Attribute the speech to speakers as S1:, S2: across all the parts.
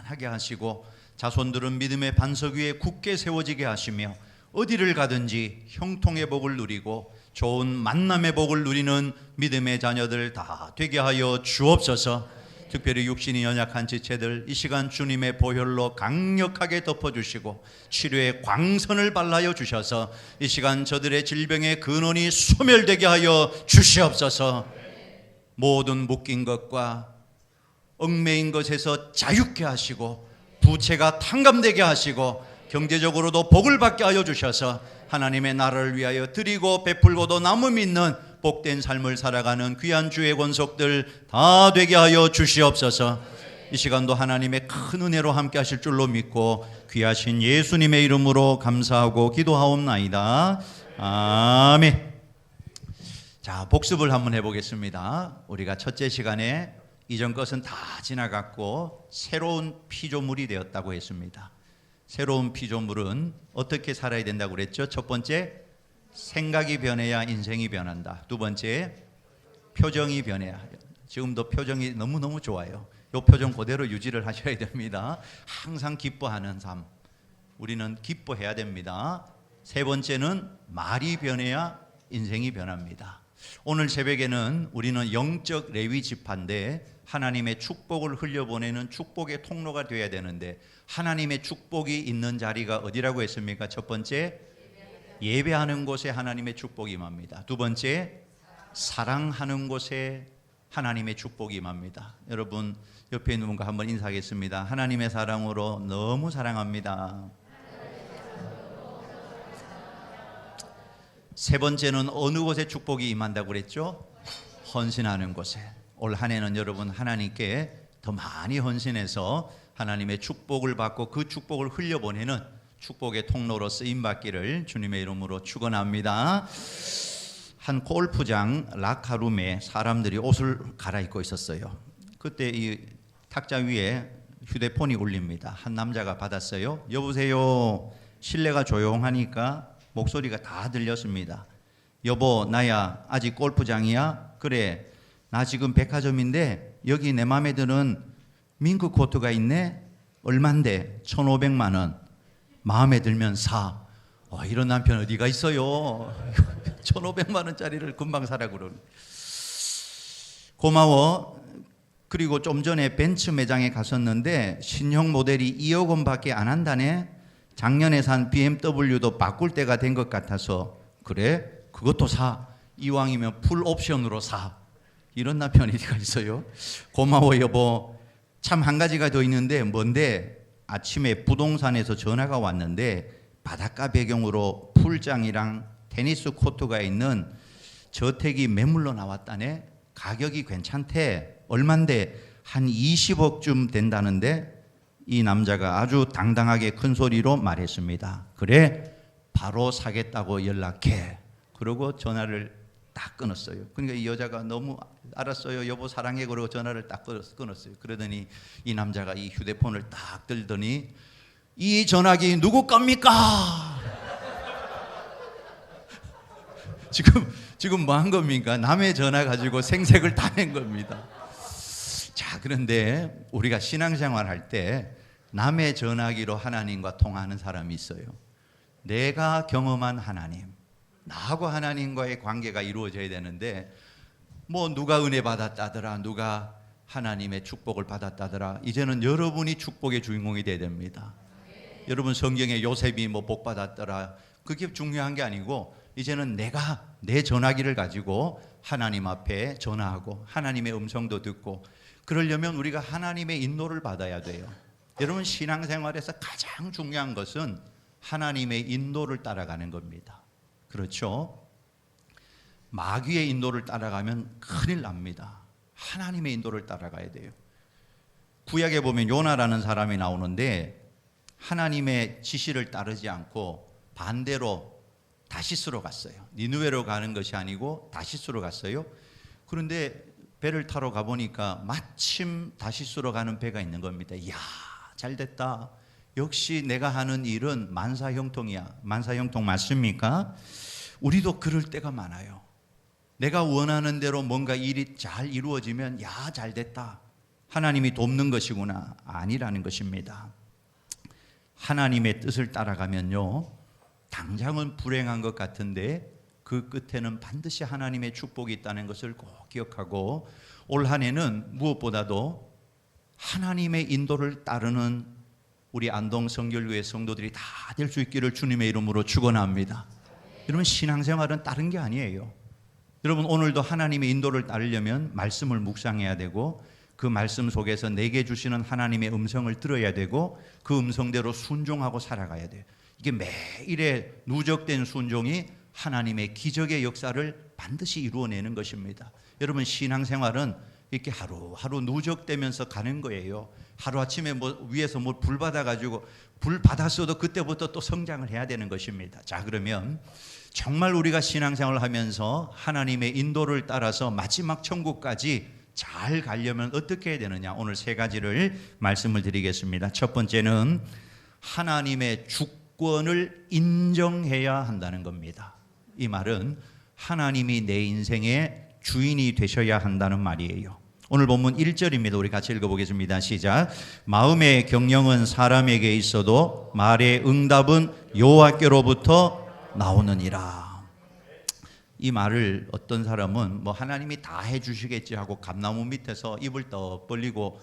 S1: 편안하게 하시고 자손들은 믿음의 반석 위에 굳게 세워지게 하시며 어디를 가든지 형통의 복을 누리고 좋은 만남의 복을 누리는 믿음의 자녀들 다 되게 하여 주옵소서. 특별히 육신이 연약한 지체들 이 시간 주님의 보혈로 강력하게 덮어주시고 치료의 광선을 발라여 주셔서 이 시간 저들의 질병의 근원이 소멸되게 하여 주시옵소서. 모든 묶인 것과 얽매인 것에서 자유케 하시고 부채가 탕감되게 하시고 경제적으로도 복을 받게 하여 주셔서 하나님의 나라를 위하여 드리고 베풀고도 남음 있는 복된 삶을 살아가는 귀한 주의 권속들 다 되게 하여 주시옵소서. 이 시간도 하나님의 큰 은혜로 함께 하실 줄로 믿고 귀하신 예수님의 이름으로 감사하고 기도하옵나이다. 아멘. 자, 복습을 한번 해보겠습니다. 우리가 첫째 시간에 이전 것은 다 지나갔고 새로운 피조물이 되었다고 했습니다. 새로운 피조물은 어떻게 살아야 된다고 그랬죠? 첫 번째, 생각이 변해야 인생이 변한다. 두 번째, 표정이 변해야. 지금도 표정이 너무너무 좋아요. 이 표정 그대로 유지를 하셔야 됩니다. 항상 기뻐하는 삶. 우리는 기뻐해야 됩니다. 세 번째는 말이 변해야 인생이 변합니다. 오늘 새벽에는 우리는 영적 레위 지파인데 하나님의 축복을 흘려보내는 축복의 통로가 되어야 되는데 하나님의 축복이 있는 자리가 어디라고 했습니까? 첫 번째, 예배하는 곳에 하나님의 축복이 임합니다. 두 번째, 사랑하는 곳에 하나님의 축복이 임합니다. 여러분 옆에 있는 분과 한번 인사하겠습니다. 하나님의 사랑으로 너무 사랑합니다. 세 번째는 어느 곳에 축복이 임한다고 그랬죠? 헌신하는 곳에. 올 한 해는 여러분 하나님께 더 많이 헌신해서 하나님의 축복을 받고 그 축복을 흘려보내는 축복의 통로로 쓰임받기를 주님의 이름으로 축원합니다. 한 골프장 라카룸에 사람들이 옷을 갈아입고 있었어요. 그때 이 탁자 위에 휴대폰이 울립니다. 한 남자가 받았어요. 여보세요. 실내가 조용하니까 목소리가 다 들렸습니다. 여보, 나야. 아직 골프장이야? 그래, 나 지금 백화점인데 여기 내 맘에 드는 밍크 코트가 있네. 얼만데? 1,500만 원. 마음에 들면 사. 이런 남편 어디가 있어요? 1,500만 원짜리를 금방 사라고 그러네. 고마워. 그리고 좀 전에 벤츠 매장에 갔었는데 신형 모델이 2억 원밖에 안 한다네. 작년에 산 BMW도 바꿀 때가 된 것 같아서. 그래? 그것도 사. 이왕이면 풀 옵션으로 사. 이런 남편이 어디가 있어요? 고마워 여보. 참 한 가지가 더 있는데 뭔데? 아침에 부동산에서 전화가 왔는데 바닷가 배경으로 풀장이랑 테니스 코트가 있는 저택이 매물로 나왔다네. 가격이 괜찮대. 얼만데? 한 20억쯤 된다는데 이 남자가 아주 당당하게 큰 소리로 말했습니다. 그래, 바로 사겠다고 연락해. 그러고 전화를 딱 끊었어요. 그러니까 이 여자가 너무 알았어요 여보 사랑해 그러고 전화를 딱 끊었어요. 그러더니 이 남자가 이 휴대폰을 딱 들더니 이 전화기 누구 겁니까? 지금 뭐 한 겁니까? 남의 전화 가지고 생색을 다 낸 겁니다. 자, 그런데 우리가 신앙생활 할 때 남의 전화기로 하나님과 통하는 사람이 있어요. 내가 경험한 하나님, 나하고 하나님과의 관계가 이루어져야 되는데 뭐 누가 은혜 받았다더라, 누가 하나님의 축복을 받았다더라. 이제는 여러분이 축복의 주인공이 돼야 됩니다. 여러분 성경에 요셉이 뭐 복 받았더라, 그게 중요한 게 아니고 이제는 내가 내 전화기를 가지고 하나님 앞에 전화하고 하나님의 음성도 듣고 그러려면 우리가 하나님의 인도를 받아야 돼요. 여러분 신앙생활에서 가장 중요한 것은 하나님의 인도를 따라가는 겁니다. 그렇죠? 마귀의 인도를 따라가면 큰일 납니다. 하나님의 인도를 따라가야 돼요. 구약에 보면 요나라는 사람이 나오는데 하나님의 지시를 따르지 않고 반대로 다시스로 갔어요. 니느웨로 가는 것이 아니고 다시스로 갔어요. 그런데 배를 타러 가보니까 마침 다시스로 가는 배가 있는 겁니다. 이야, 잘 됐다. 역시 내가 하는 일은 만사형통이야. 만사형통 맞습니까? 우리도 그럴 때가 많아요. 내가 원하는 대로 뭔가 일이 잘 이루어지면 야, 잘 됐다. 하나님이 돕는 것이구나. 아니라는 것입니다. 하나님의 뜻을 따라가면요, 당장은 불행한 것 같은데 그 끝에는 반드시 하나님의 축복이 있다는 것을 꼭 기억하고, 올 한 해는 무엇보다도 하나님의 인도를 따르는 우리 안동 성결교회 성도들이 다 될 수 있기를 주님의 이름으로 축원합니다. 여러분, 신앙생활은 다른 게 아니에요. 여러분, 오늘도 하나님의 인도를 따르려면 말씀을 묵상해야 되고, 그 말씀 속에서 내게 주시는 하나님의 음성을 들어야 되고, 그 음성대로 순종하고 살아가야 돼요. 이게 매일의 누적된 순종이 하나님의 기적의 역사를 반드시 이루어내는 것입니다. 여러분, 신앙생활은 이렇게 하루하루 누적되면서 가는 거예요. 하루아침에 위에서 불 받아가지고 불 받았어도 그때부터 또 성장을 해야 되는 것입니다. 자, 그러면 정말 우리가 신앙생활을 하면서 하나님의 인도를 따라서 마지막 천국까지 잘 가려면 어떻게 해야 되느냐, 오늘 세 가지를 말씀을 드리겠습니다. 첫 번째는 하나님의 주권을 인정해야 한다는 겁니다. 이 말은 하나님이 내 인생의 주인이 되셔야 한다는 말이에요. 오늘 본문 1절입니다. 우리 같이 읽어보겠습니다. 시작. 마음의 경영은 사람에게 있어도 말의 응답은 여호와께로부터 나오느니라. 이 말을 어떤 사람은 하나님이 다 해주시겠지 하고 감나무 밑에서 입을 떡 벌리고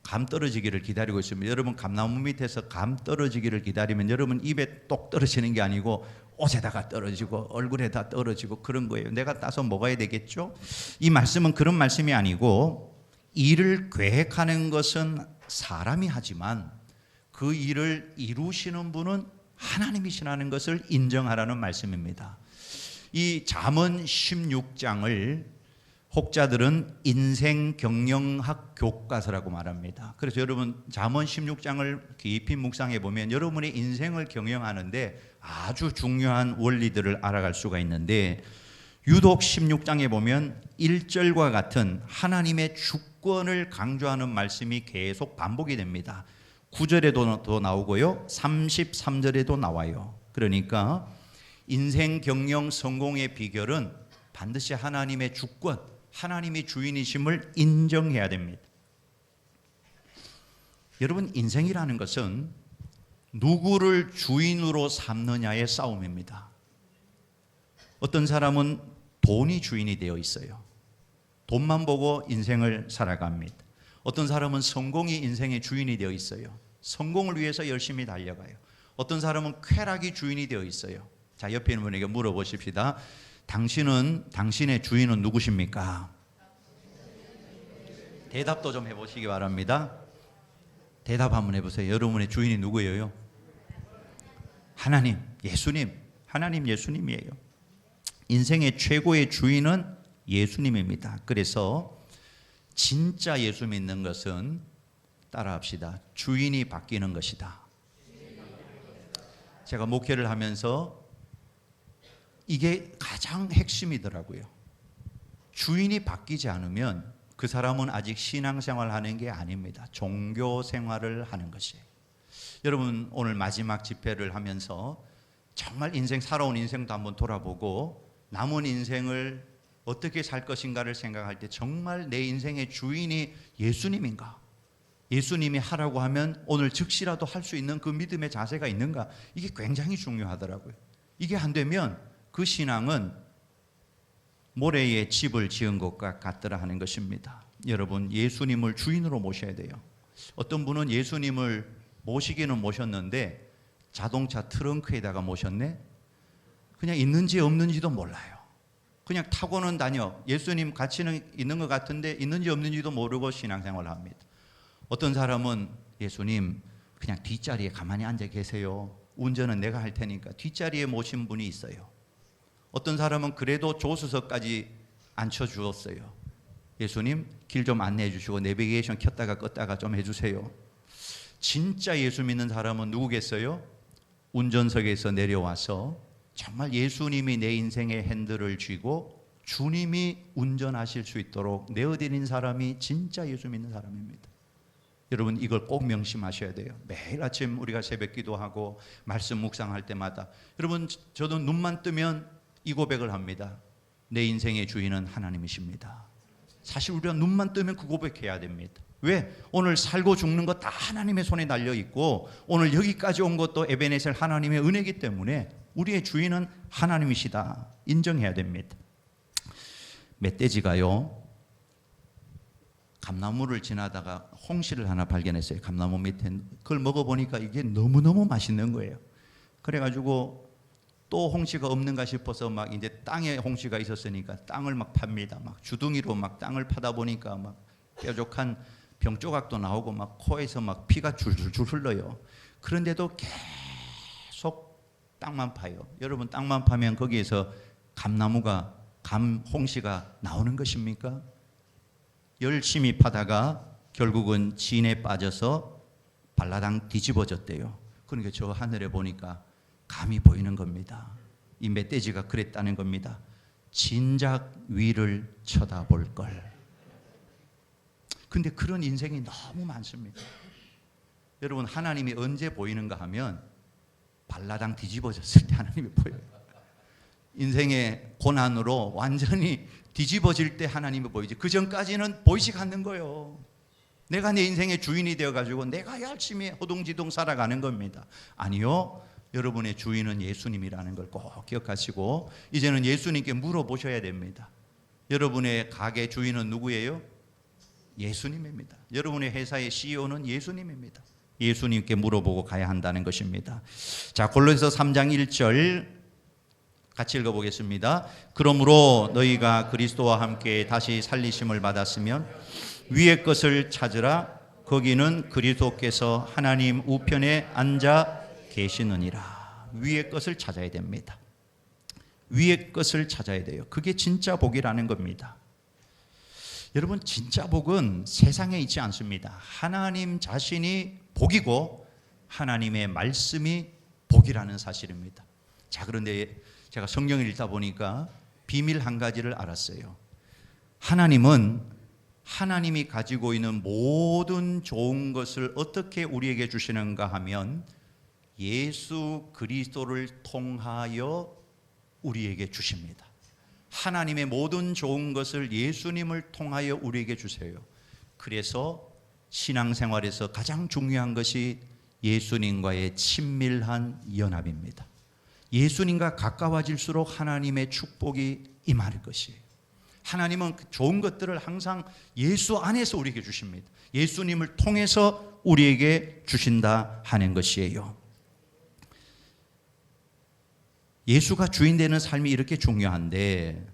S1: 감 떨어지기를 기다리고 있습니다. 여러분, 감나무 밑에서 감 떨어지기를 기다리면 여러분 입에 똑 떨어지는 게 아니고 옷에다가 떨어지고 얼굴에다 떨어지고 그런 거예요. 내가 따서 먹어야 되겠죠? 이 말씀은 그런 말씀이 아니고, 일을 계획하는 것은 사람이 하지만 그 일을 이루시는 분은 하나님이시라는 것을 인정하라는 말씀입니다. 이 잠언 16장을 혹자들은 인생경영학 교과서라고 말합니다. 그래서 여러분, 잠언 16장을 깊이 묵상해 보면 여러분의 인생을 경영하는데 아주 중요한 원리들을 알아갈 수가 있는데, 유독 16장에 보면 1절과 같은 하나님의 주권을 강조하는 말씀이 계속 반복이 됩니다. 9절에도 나오고요, 33절에도 나와요. 그러니까 인생 경영 성공의 비결은 반드시 하나님의 주권, 하나님이 주인이심을 인정해야 됩니다. 여러분, 인생이라는 것은 누구를 주인으로 삼느냐의 싸움입니다. 어떤 사람은 돈이 주인이 되어 있어요. 돈만 보고 인생을 살아갑니다. 어떤 사람은 성공이 인생의 주인이 되어 있어요. 성공을 위해서 열심히 달려가요. 어떤 사람은 쾌락이 주인이 되어 있어요. 자, 옆에 있는 분에게 물어보십시다. 당신의 주인은 누구십니까? 대답도 좀 해보시기 바랍니다. 대답 한번 해보세요. 여러분의 주인이 누구예요? 하나님, 예수님. 하나님, 예수님이에요. 인생의 최고의 주인은 예수님입니다. 그래서 진짜 예수 믿는 것은, 따라합시다, 주인이 바뀌는 것이다. 제가 목회를 하면서 이게 가장 핵심이더라고요. 주인이 바뀌지 않으면 그 사람은 아직 신앙생활을 하는 게 아닙니다. 종교 생활을 하는 것이에요. 여러분, 오늘 마지막 집회를 하면서 정말 살아온 인생도 한번 돌아보고 남은 인생을 어떻게 살 것인가를 생각할 때 정말 내 인생의 주인이 예수님인가? 예수님이 하라고 하면 오늘 즉시라도 할 수 있는 그 믿음의 자세가 있는가? 이게 굉장히 중요하더라고요. 이게 안 되면 그 신앙은 모래에 집을 지은 것과 같더라 하는 것입니다. 여러분, 예수님을 주인으로 모셔야 돼요. 어떤 분은 예수님을 모시기는 모셨는데 자동차 트렁크에다가 모셨네? 그냥 있는지 없는지도 몰라요. 그냥 타고는 다녀. 예수님 가치는 있는 것 같은데 있는지 없는지도 모르고 신앙생활을 합니다. 어떤 사람은 예수님 그냥 뒷자리에 가만히 앉아 계세요. 운전은 내가 할 테니까 뒷자리에 모신 분이 있어요. 어떤 사람은 그래도 조수석까지 앉혀주었어요. 예수님 길 좀 안내해 주시고 내비게이션 켰다가 껐다가 좀 해주세요. 진짜 예수 믿는 사람은 누구겠어요? 운전석에서 내려와서 정말 예수님이 내 인생의 핸들을 쥐고 주님이 운전하실 수 있도록 내어드린 사람이 진짜 예수 믿는 사람입니다. 여러분, 이걸 꼭 명심하셔야 돼요. 매일 아침 우리가 새벽 기도하고 말씀 묵상할 때마다, 여러분, 저도 눈만 뜨면 이 고백을 합니다. 내 인생의 주인은 하나님이십니다. 사실 우리가 눈만 뜨면 그 고백해야 됩니다. 왜? 오늘 살고 죽는 것 다 하나님의 손에 달려 있고 오늘 여기까지 온 것도 에베네셀 하나님의 은혜이기 때문에 우리의 주인은 하나님이시다 인정해야 됩니다. 멧돼지가요, 감나무를 지나다가 홍시를 하나 발견했어요. 감나무 밑에. 그걸 먹어보니까 이게 너무너무 맛있는 거예요. 그래가지고 또 홍시가 없는가 싶어서 막 이제 땅에 홍시가 있었으니까 땅을 막 팝니다. 막 주둥이로 막 땅을 파다 보니까 막 뾰족한 병조각도 나오고 막 코에서 막 피가 줄줄줄 흘러요. 그런데도 계속 땅만 파요. 여러분, 땅만 파면 거기에서 감나무가 홍시가 나오는 것입니까? 열심히 파다가 결국은 진에 빠져서 발라당 뒤집어졌대요. 그러니까 저 하늘에 보니까 감이 보이는 겁니다. 이 멧돼지가 그랬다는 겁니다. 진작 위를 쳐다볼 걸. 근데 그런 인생이 너무 많습니다. 여러분, 하나님이 언제 보이는가 하면 발라당 뒤집어졌을 때 하나님이 보여요. 인생의 고난으로 완전히 뒤집어질 때 하나님이 보이지. 그 전까지는 보이지 않는 거예요. 내가 내 인생의 주인이 되어가지고 내가 열심히 호둥지둥 살아가는 겁니다. 아니요, 여러분의 주인은 예수님이라는 걸 꼭 기억하시고 이제는 예수님께 물어보셔야 됩니다. 여러분의 가게 주인은 누구예요? 예수님입니다. 여러분의 회사의 CEO는 예수님입니다. 예수님께 물어보고 가야 한다는 것입니다. 자, 골로새서 3장 1절 같이 읽어보겠습니다. 그러므로 너희가 그리스도와 함께 다시 살리심을 받았으면 위의 것을 찾으라. 거기는 그리스도께서 하나님 우편에 앉아 계시느니라. 위의 것을 찾아야 됩니다. 위의 것을 찾아야 돼요. 그게 진짜 복이라는 겁니다. 여러분, 진짜 복은 세상에 있지 않습니다. 하나님 자신이 복이고 하나님의 말씀이 복이라는 사실입니다. 자, 그런데 제가 성경을 읽다 보니까 비밀 한 가지를 알았어요. 하나님은 하나님이 가지고 있는 모든 좋은 것을 어떻게 우리에게 주시는가 하면 예수 그리스도를 통하여 우리에게 주십니다. 하나님의 모든 좋은 것을 예수님을 통하여 우리에게 주세요. 그래서 신앙생활에서 가장 중요한 것이 예수님과의 친밀한 연합입니다. 예수님과 가까워질수록 하나님의 축복이 임할 것이에요. 하나님은 좋은 것들을 항상 예수 안에서 우리에게 주십니다. 예수님을 통해서 우리에게 주신다 하는 것이에요. 예수가 주인 되는 삶이 이렇게 중요한데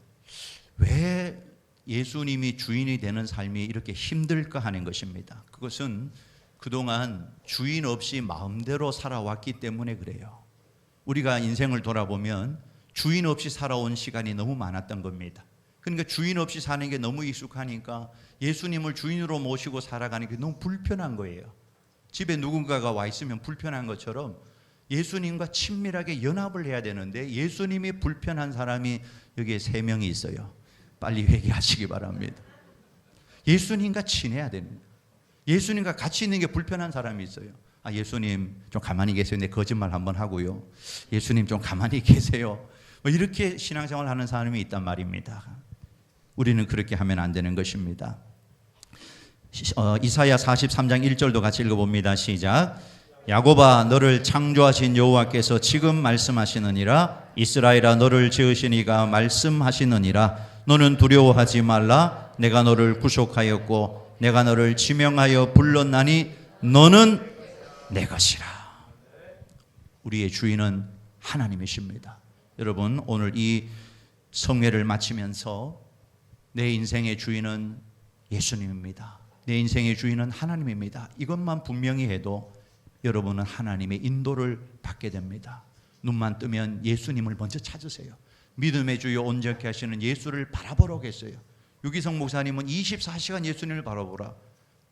S1: 왜 예수님이 주인이 되는 삶이 이렇게 힘들까 하는 것입니다. 그것은 그동안 주인 없이 마음대로 살아왔기 때문에 그래요. 우리가 인생을 돌아보면 주인 없이 살아온 시간이 너무 많았던 겁니다. 그러니까 주인 없이 사는 게 너무 익숙하니까 예수님을 주인으로 모시고 살아가는 게 너무 불편한 거예요. 집에 누군가가 와 있으면 불편한 것처럼 예수님과 친밀하게 연합을 해야 되는데 예수님이 불편한 사람이 여기에 3명이 있어요. 빨리 회개하시기 바랍니다. 예수님과 친해야 됩니다. 예수님과 같이 있는 게 불편한 사람이 있어요. 아, 예수님 좀 가만히 계세요. 내 거짓말 한번 하고요. 예수님 좀 가만히 계세요. 이렇게 신앙생활 하는 사람이 있단 말입니다. 우리는 그렇게 하면 안 되는 것입니다. 이사야 43장 1절도 같이 읽어봅니다. 시작. 야곱아, 너를 창조하신 여호와께서 지금 말씀하시느니라. 이스라엘아, 너를 지으신 이가 말씀하시느니라. 너는 두려워하지 말라. 내가 너를 구속하였고 내가 너를 지명하여 불렀나니 너는 내 것이라. 우리의 주인은 하나님이십니다. 여러분, 오늘 이 성회를 마치면서 내 인생의 주인은 예수님입니다. 내 인생의 주인은 하나님입니다. 이것만 분명히 해도 여러분은 하나님의 인도를 받게 됩니다. 눈만 뜨면 예수님을 먼저 찾으세요. 믿음의 주여 온전케 하시는 예수를 바라보라겠어요. 유기성 목사님은 24시간 예수님을 바라보라.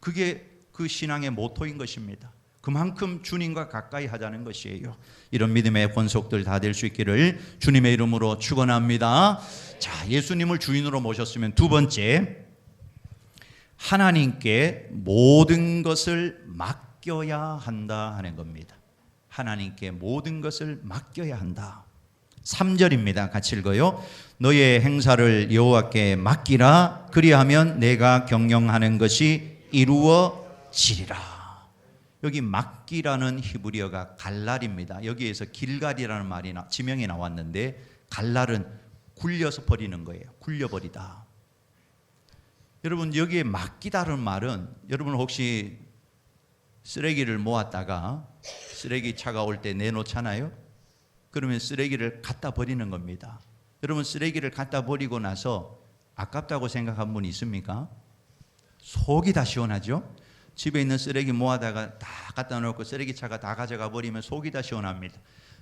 S1: 그게 그 신앙의 모토인 것입니다. 그만큼 주님과 가까이 하자는 것이에요. 이런 믿음의 권속들 다 될 수 있기를 주님의 이름으로 축원합니다. 자, 예수님을 주인으로 모셨으면 두 번째, 하나님께 모든 것을 맡겨야 한다 하는 겁니다. 하나님께 모든 것을 맡겨야 한다. 3절입니다. 같이 읽어요. 너의 행사를 여호와께 맡기라. 그리하면 내가 경영하는 것이 이루어지리라. 여기 막기라는 히브리어가 갈랄입니다. 여기에서 길갈이라는 말이 지명이 나왔는데 갈랄은 굴려서 버리는 거예요. 굴려버리다. 여러분 여기에 막기다는 말은 여러분 혹시 쓰레기를 모았다가 쓰레기 차가 올 때 내놓잖아요. 그러면 쓰레기를 갖다 버리는 겁니다. 여러분 쓰레기를 갖다 버리고 나서 아깝다고 생각한 분 있습니까? 속이 다 시원하죠? 집에 있는 쓰레기 모아다가 다 갖다 놓고 쓰레기차가 다 가져가 버리면 속이 다 시원합니다.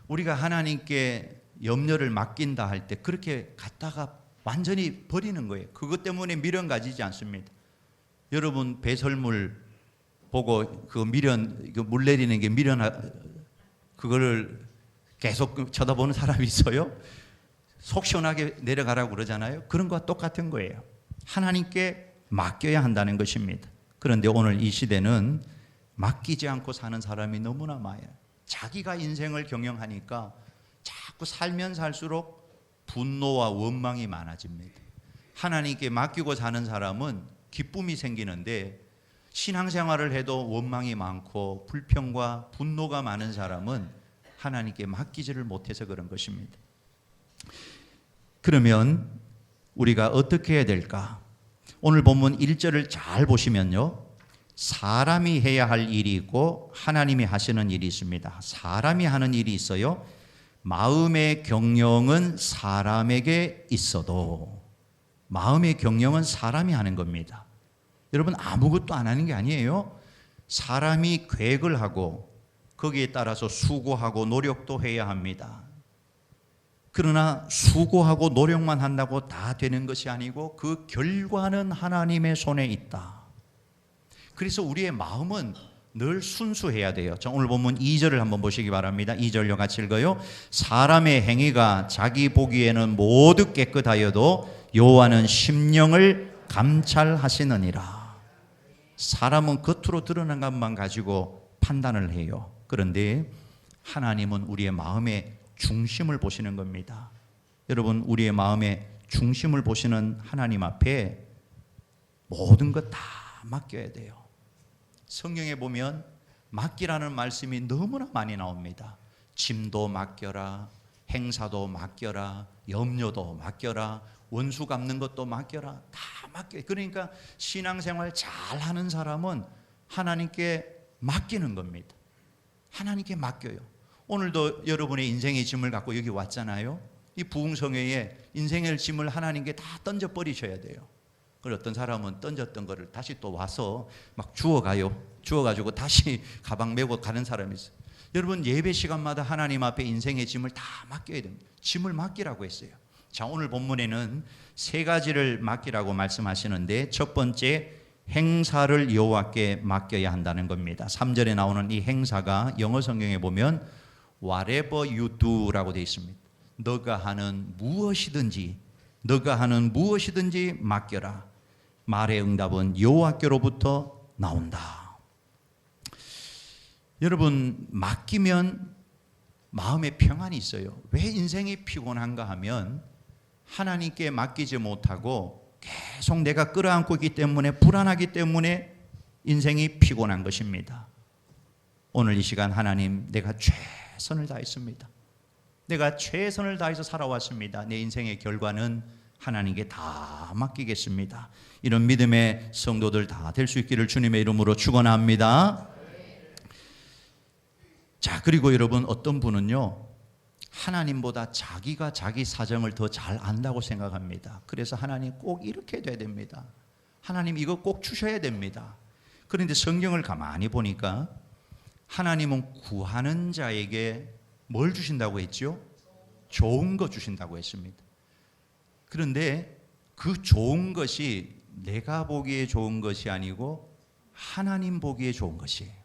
S1: 우리가 하나님께 염려를 맡긴다 할 때 그렇게 갖다가 완전히 버리는 거예요. 그것 때문에 미련 가지지 않습니다. 여러분 배설물 보고 그 미련, 물 내리는 게 미련, 그거를 계속 쳐다보는 사람이 있어요? 속 시원하게 내려가라고 그러잖아요. 그런 것과 똑같은 거예요. 하나님께 맡겨야 한다는 것입니다. 그런데 오늘 이 시대는 맡기지 않고 사는 사람이 너무나 많아요. 자기가 인생을 경영하니까 자꾸 살면 살수록 분노와 원망이 많아집니다. 하나님께 맡기고 사는 사람은 기쁨이 생기는데 신앙생활을 해도 원망이 많고 불평과 분노가 많은 사람은 하나님께 맡기지를 못해서 그런 것입니다. 그러면 우리가 어떻게 해야 될까? 오늘 본문 1절을 잘 보시면요, 사람이 해야 할 일이 있고 하나님이 하시는 일이 있습니다. 사람이 하는 일이 있어요. 마음의 경영은 사람에게 있어도, 마음의 경영은 사람이 하는 겁니다. 여러분 아무것도 안 하는 게 아니에요. 사람이 계획을 하고 거기에 따라서 수고하고 노력도 해야 합니다. 그러나 수고하고 노력만 한다고 다 되는 것이 아니고 그 결과는 하나님의 손에 있다. 그래서 우리의 마음은 늘 순수해야 돼요. 자, 오늘 본문 2절을 한번 보시기 바랍니다. 2절요 같이 읽어요. 사람의 행위가 자기 보기에는 모두 깨끗하여도 여호와는 심령을 감찰하시느니라. 사람은 겉으로 드러난 것만 가지고 판단을 해요. 그런데 하나님은 우리의 마음의 중심을 보시는 겁니다. 여러분 우리의 마음의 중심을 보시는 하나님 앞에 모든 것 다 맡겨야 돼요. 성경에 보면 맡기라는 말씀이 너무나 많이 나옵니다. 짐도 맡겨라, 행사도 맡겨라, 염려도 맡겨라, 원수 갚는 것도 맡겨라. 다 맡겨. 그러니까 신앙생활 잘하는 사람은 하나님께 맡기는 겁니다. 하나님께 맡겨요. 오늘도 여러분의 인생의 짐을 갖고 여기 왔잖아요. 이 부흥성회에 인생의 짐을 하나님께 다 던져버리셔야 돼요. 그리고 어떤 사람은 던졌던 거를 다시 또 와서 막 주워가요. 주워가지고 다시 가방 메고 가는 사람이 있어요. 여러분 예배 시간마다 하나님 앞에 인생의 짐을 다 맡겨야 됩니다. 짐을 맡기라고 했어요. 자, 오늘 본문에는 세 가지를 맡기라고 말씀하시는데 첫 번째, 행사를 여호와께 맡겨야 한다는 겁니다. 3절에 나오는 이 행사가 영어 성경에 보면 whatever you do라고 되어 있습니다. 너가 하는 무엇이든지, 너가 하는 무엇이든지 맡겨라. 말의 응답은 여호와께로부터 나온다. 여러분 맡기면 마음에 평안이 있어요. 왜 인생이 피곤한가 하면 하나님께 맡기지 못하고 계속 내가 끌어안고 있기 때문에, 불안하기 때문에 인생이 피곤한 것입니다. 오늘 이 시간 하나님, 내가 최선을 다했습니다. 내가 최선을 다해서 살아왔습니다. 내 인생의 결과는 하나님께 다 맡기겠습니다. 이런 믿음의 성도들 다 될 수 있기를 주님의 이름으로 축원합니다. 자, 그리고 여러분 어떤 분은요, 하나님보다 자기가 자기 사정을 더 잘 안다고 생각합니다. 그래서 하나님 꼭 이렇게 돼야 됩니다. 하나님 이거 꼭 주셔야 됩니다. 그런데 성경을 가만히 보니까 하나님은 구하는 자에게 뭘 주신다고 했죠? 좋은 거 주신다고 했습니다. 그런데 그 좋은 것이 내가 보기에 좋은 것이 아니고 하나님 보기에 좋은 것이에요.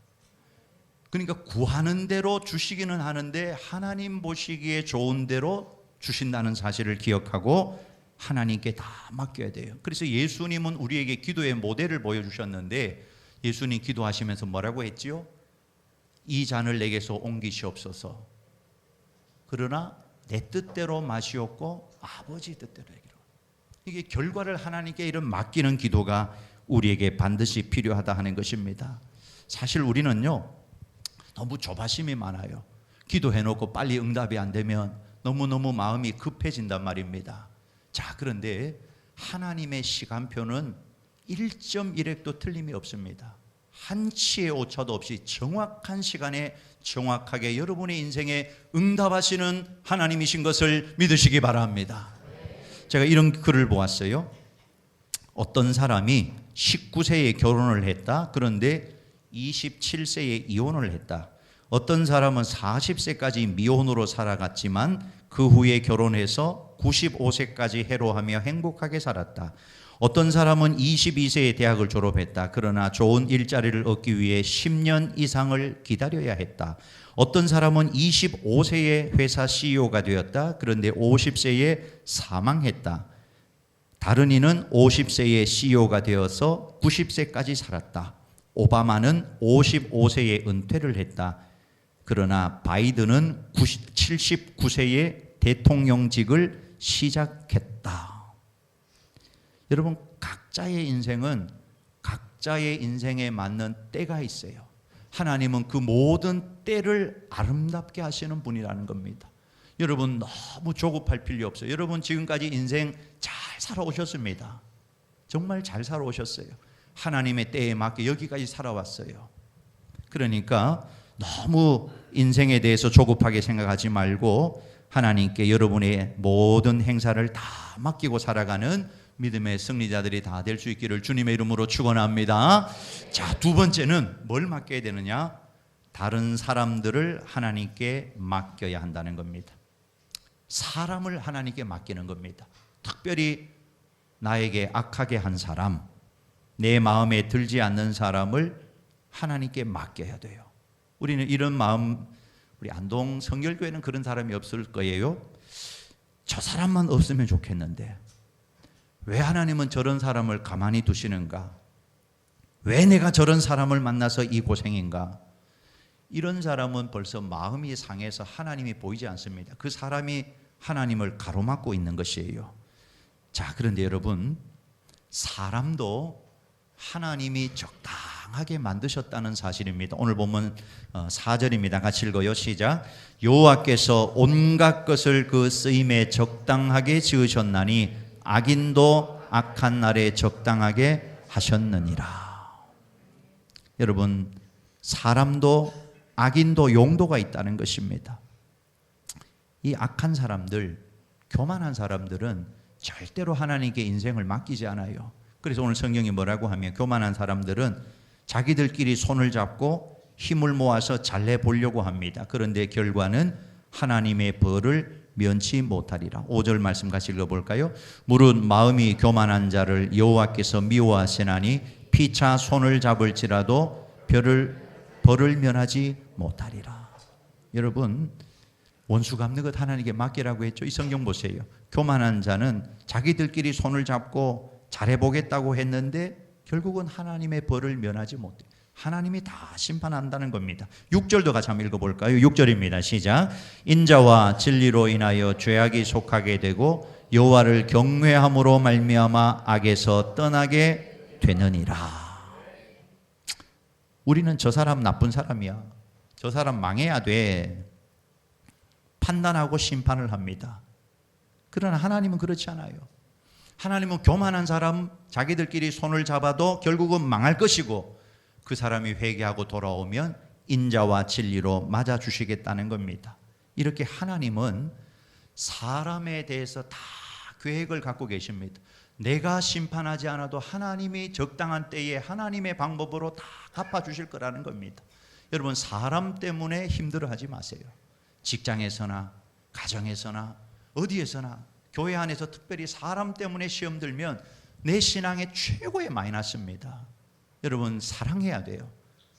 S1: 그러니까 구하는 대로 주시기는 하는데 하나님 보시기에 좋은 대로 주신다는 사실을 기억하고 하나님께 다 맡겨야 돼요. 그래서 예수님은 우리에게 기도의 모델을 보여주셨는데 예수님 기도하시면서 뭐라고 했지요? 이 잔을 내게서 옮기시옵소서. 그러나 내 뜻대로 마시옵고 아버지 뜻대로 하기로. 이게 결과를 하나님께 이런 맡기는 기도가 우리에게 반드시 필요하다 하는 것입니다. 사실 우리는요, 너무 조바심이 많아요. 기도해놓고 빨리 응답이 안 되면 너무너무 마음이 급해진단 말입니다. 자, 그런데 하나님의 시간표는 1.1획도 틀림이 없습니다. 한치의 오차도 없이 정확한 시간에 정확하게 여러분의 인생에 응답하시는 하나님이신 것을 믿으시기 바랍니다. 제가 이런 글을 보았어요. 어떤 사람이 19세에 결혼을 했다. 그런데 27세에 이혼을 했다. 어떤 사람은 40세까지 미혼으로 살아갔지만 그 후에 결혼해서 95세까지 해로하며 행복하게 살았다. 어떤 사람은 22세에 대학을 졸업했다. 그러나 좋은 일자리를 얻기 위해 10년 이상을 기다려야 했다. 어떤 사람은 25세에 회사 CEO가 되었다. 그런데 50세에 사망했다. 다른 이는 50세에 CEO가 되어서 90세까지 살았다. 오바마는 55세에 은퇴를 했다. 그러나 바이든은 79세에 대통령직을 시작했다. 여러분, 각자의 인생은 각자의 인생에 맞는 때가 있어요. 하나님은 그 모든 때를 아름답게 하시는 분이라는 겁니다. 여러분, 너무 조급할 필요 없어요. 여러분, 지금까지 인생 잘 살아오셨습니다. 정말 잘 살아오셨어요. 하나님의 때에 맞게 여기까지 살아왔어요. 그러니까 너무 인생에 대해서 조급하게 생각하지 말고 하나님께 여러분의 모든 행사를 다 맡기고 살아가는 믿음의 승리자들이 다 될 수 있기를 주님의 이름으로 축원합니다. 자, 두 번째는 뭘 맡겨야 되느냐? 다른 사람들을 하나님께 맡겨야 한다는 겁니다. 사람을 하나님께 맡기는 겁니다. 특별히 나에게 악하게 한 사람, 내 마음에 들지 않는 사람을 하나님께 맡겨야 돼요. 우리는 이런 마음, 우리 안동 성결교회는 그런 사람이 없을 거예요. 저 사람만 없으면 좋겠는데 왜 하나님은 저런 사람을 가만히 두시는가? 왜 내가 저런 사람을 만나서 이 고생인가? 이런 사람은 벌써 마음이 상해서 하나님이 보이지 않습니다. 그 사람이 하나님을 가로막고 있는 것이에요. 자, 그런데 여러분, 사람도 하나님이 적당하게 만드셨다는 사실입니다. 오늘 보면 4절입니다. 같이 읽어요. 시작. 여호와께서 온갖 것을 그 쓰임에 적당하게 지으셨나니 악인도 악한 날에 적당하게 하셨느니라. 여러분, 사람도 악인도 용도가 있다는 것입니다. 이 악한 사람들, 교만한 사람들은 절대로 하나님께 인생을 맡기지 않아요. 그래서 오늘 성경이 뭐라고 하면 교만한 사람들은 자기들끼리 손을 잡고 힘을 모아서 잘내보려고 합니다. 그런데 결과는 하나님의 벌을 면치 못하리라. 5절 말씀 같이 읽어볼까요? 무릇 마음이 교만한 자를 여호와께서 미워하시나니 피차 손을 잡을지라도 벌을 면하지 못하리라. 여러분, 원수 갚는 것 하나님께 맡기라고 했죠. 이 성경 보세요. 교만한 자는 자기들끼리 손을 잡고 잘해보겠다고 했는데 결국은 하나님의 벌을 면하지 못해. 하나님이 다 심판한다는 겁니다. 6절도 같이 한번 읽어볼까요? 6절입니다. 시작. 인자와 진리로 인하여 죄악이 속하게 되고 여호와를 경외함으로 말미암아 악에서 떠나게 되느니라. 우리는 저 사람 나쁜 사람이야, 저 사람 망해야 돼, 판단하고 심판을 합니다. 그러나 하나님은 그렇지 않아요. 하나님은 교만한 사람 자기들끼리 손을 잡아도 결국은 망할 것이고 그 사람이 회개하고 돌아오면 인자와 진리로 맞아주시겠다는 겁니다. 이렇게 하나님은 사람에 대해서 다 계획을 갖고 계십니다. 내가 심판하지 않아도 하나님이 적당한 때에 하나님의 방법으로 다 갚아주실 거라는 겁니다. 여러분, 사람 때문에 힘들어하지 마세요. 직장에서나 가정에서나 어디에서나 교회 안에서 특별히 사람 때문에 시험 들면 내 신앙의 최고의 마이너스입니다. 여러분, 사랑해야 돼요.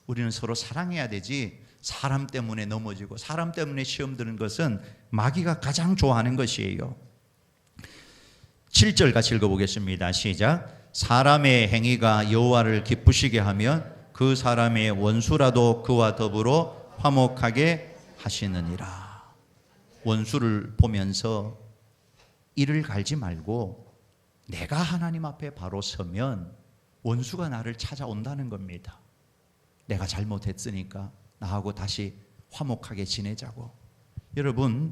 S1: 우리는 서로 사랑해야 되지 사람 때문에 넘어지고 사람 때문에 시험 드는 것은 마귀가 가장 좋아하는 것이에요. 7절 같이 읽어보겠습니다. 시작. 사람의 행위가 여호와를 기쁘시게 하면 그 사람의 원수라도 그와 더불어 화목하게 하시느니라. 원수를 보면서 이를 갈지 말고 내가 하나님 앞에 바로 서면 원수가 나를 찾아온다는 겁니다. 내가 잘못했으니까 나하고 다시 화목하게 지내자고. 여러분,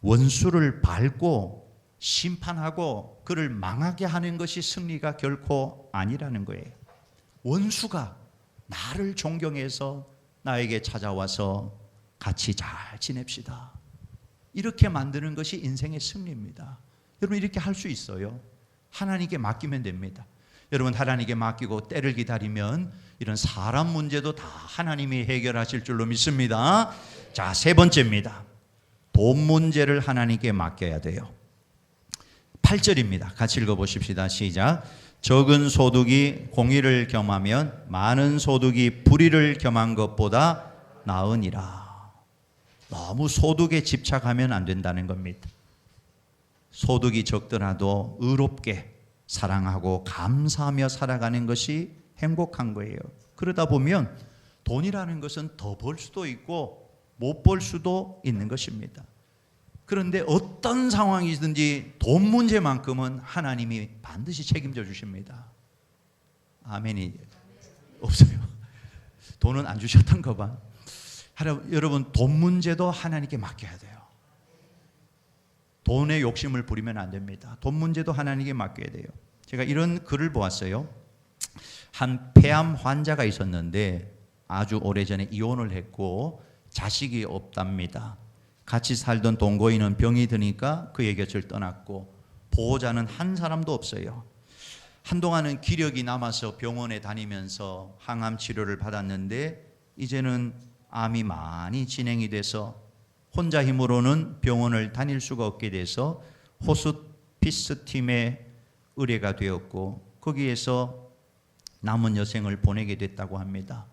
S1: 원수를 밟고 심판하고 그를 망하게 하는 것이 승리가 결코 아니라는 거예요. 원수가 나를 존경해서 나에게 찾아와서 같이 잘 지냅시다, 이렇게 만드는 것이 인생의 승리입니다. 여러분, 이렇게 할 수 있어요. 하나님께 맡기면 됩니다. 여러분, 하나님께 맡기고 때를 기다리면 이런 사람 문제도 다 하나님이 해결하실 줄로 믿습니다. 자, 세 번째입니다. 돈 문제를 하나님께 맡겨야 돼요. 8절입니다. 같이 읽어보십시다. 시작. 적은 소득이 공의를 겸하면 많은 소득이 불의를 겸한 것보다 나으니라. 너무 소득에 집착하면 안 된다는 겁니다. 소득이 적더라도 의롭게 사랑하고 감사하며 살아가는 것이 행복한 거예요. 그러다 보면 돈이라는 것은 더 벌 수도 있고 못 벌 수도 있는 것입니다. 그런데 어떤 상황이든지 돈 문제만큼은 하나님이 반드시 책임져 주십니다. 아멘이 없어요. 돈은 안 주셨던가 봐. 여러분, 돈 문제도 하나님께 맡겨야 돼요. 돈에 욕심을 부리면 안 됩니다. 돈 문제도 하나님께 맡겨야 돼요. 제가 이런 글을 보았어요. 한 폐암 환자가 있었는데 아주 오래전에 이혼을 했고 자식이 없답니다. 같이 살던 동거인은 병이 드니까 그의 곁을 떠났고 보호자는 한 사람도 없어요. 한동안은 기력이 남아서 병원에 다니면서 항암 치료를 받았는데 이제는 암이 많이 진행이 돼서 혼자 힘으로는 병원을 다닐 수가 없게 돼서 호스피스 팀에 의뢰가 되었고 거기에서 남은 여생을 보내게 됐다고 합니다.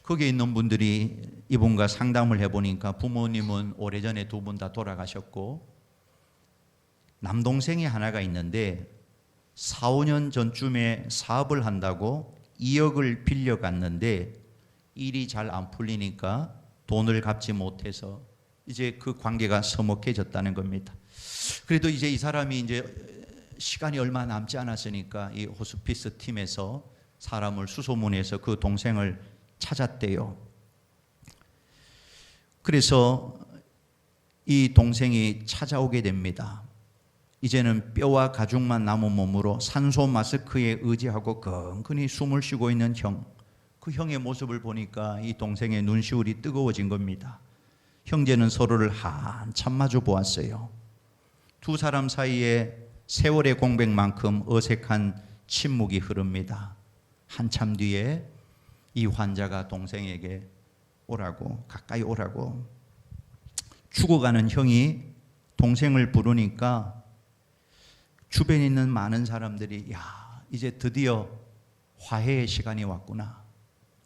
S1: 거기에 있는 분들이 이분과 상담을 해보니까 부모님은 오래전에 두 분 다 돌아가셨고 남동생이 하나가 있는데 4, 5년 전쯤에 사업을 한다고 2억을 빌려갔는데 일이 잘 안 풀리니까 돈을 갚지 못해서 이제 그 관계가 서먹해졌다는 겁니다. 그래도 이제 이 사람이 이제 시간이 얼마 남지 않았으니까 이 호스피스 팀에서 사람을 수소문해서 그 동생을 찾았대요. 그래서 이 동생이 찾아오게 됩니다. 이제는 뼈와 가죽만 남은 몸으로 산소 마스크에 의지하고 근근히 숨을 쉬고 있는 형. 그 형의 모습을 보니까 이 동생의 눈시울이 뜨거워진 겁니다. 형제는 서로를 한참 마주 보았어요. 두 사람 사이에 세월의 공백만큼 어색한 침묵이 흐릅니다. 한참 뒤에 이 환자가 동생에게 오라고, 가까이 오라고. 죽어가는 형이 동생을 부르니까 주변에 있는 많은 사람들이 이제 드디어 화해의 시간이 왔구나.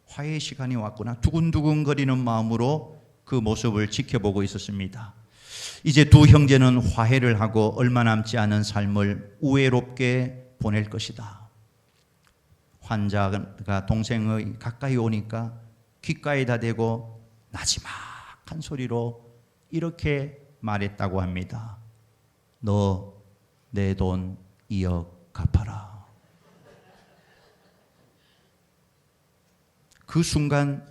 S1: 화해의 시간이 왔구나. 두근두근거리는 마음으로 그 모습을 지켜보고 있었습니다. 이제 두 형제는 화해를 하고 얼마 남지 않은 삶을 우애롭게 보낼 것이다. 환자가 동생의 가까이 오니까 귓가에다 대고 나지막한 소리로 이렇게 말했다고 합니다. 너 내 돈 2억 갚아라. 그 순간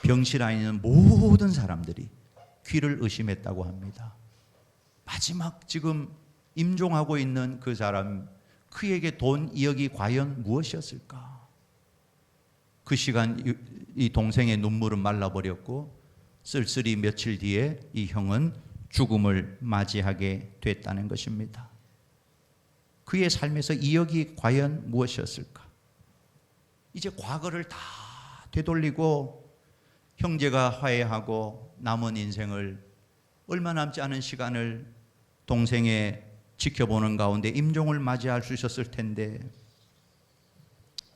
S1: 병실 안에 있는 모든 사람들이 귀를 의심했다고 합니다. 마지막 지금 임종하고 있는 그 사람, 그에게 돈 2억이 과연 무엇이었을까? 그 시간 이 동생의 눈물은 말라버렸고 쓸쓸히 며칠 뒤에 이 형은 죽음을 맞이하게 됐다는 것입니다. 그의 삶에서 2억이 과연 무엇이었을까? 이제 과거를 다 되돌리고 형제가 화해하고 남은 인생을 얼마 남지 않은 시간을 동생의 지켜보는 가운데 임종을 맞이할 수 있었을 텐데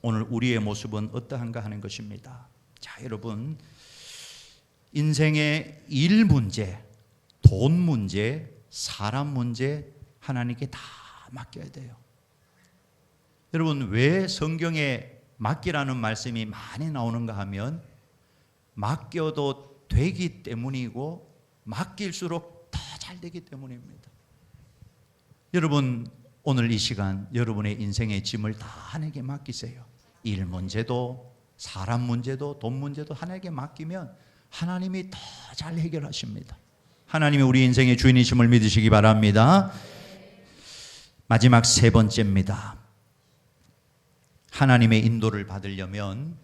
S1: 오늘 우리의 모습은 어떠한가 하는 것입니다. 자, 여러분, 인생의 일 문제, 돈 문제, 사람 문제 하나님께 다 맡겨야 돼요. 여러분, 왜 성경에 맡기라는 말씀이 많이 나오는가 하면 맡겨도 되기 때문이고 맡길수록 더 잘 되기 때문입니다. 여러분, 오늘 이 시간 여러분의 인생의 짐을 다 하나님께 맡기세요. 일 문제도 사람 문제도 돈 문제도 하나님께 맡기면 하나님이 더 잘 해결하십니다. 하나님이 우리 인생의 주인이심을 믿으시기 바랍니다. 마지막 세 번째입니다. 하나님의 인도를 받으려면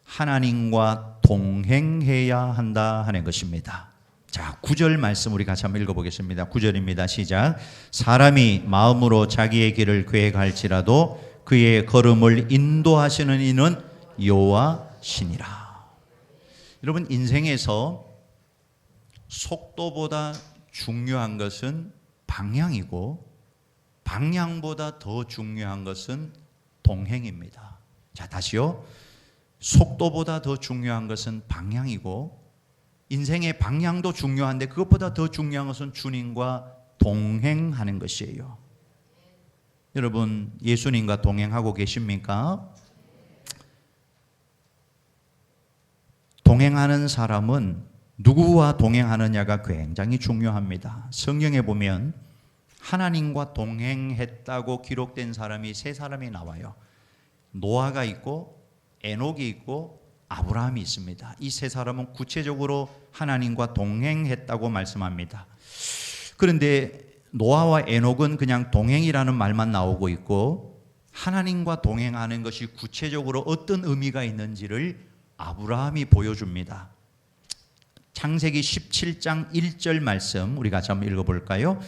S1: 하나님과 동행해야 한다 하는 것입니다. 자, 9절 말씀 우리 같이 한번 읽어보겠습니다. 9절입니다. 시작. 사람이 마음으로 자기의 길을 계획할지라도 그의 걸음을 인도하시는 이는 여호와시니라. 여러분, 인생에서 속도보다 중요한 것은 방향이고 방향보다 더 중요한 것은 동행입니다. 자, 다시요. 속도보다 더 중요한 것은 방향이고 인생의 방향도 중요한데 그것보다 더 중요한 것은 주님과 동행하는 것이에요. 여러분, 예수님과 동행하고 계십니까? 동행하는 사람은 누구와 동행하느냐가 굉장히 중요합니다. 성경에 보면 하나님과 동행했다고 기록된 사람이 세 사람이 나와요. 노아가 있고 에녹이 있고 아브라함이 있습니다. 이 세 사람은 구체적으로 하나님과 동행했다고 말씀합니다. 그런데 노아와 에녹은 그냥 동행이라는 말만 나오고 있고 하나님과 동행하는 것이 구체적으로 어떤 의미가 있는지를 아브라함이 보여줍니다. 창세기 17장 1절 말씀 우리 같이 한번 읽어볼까요?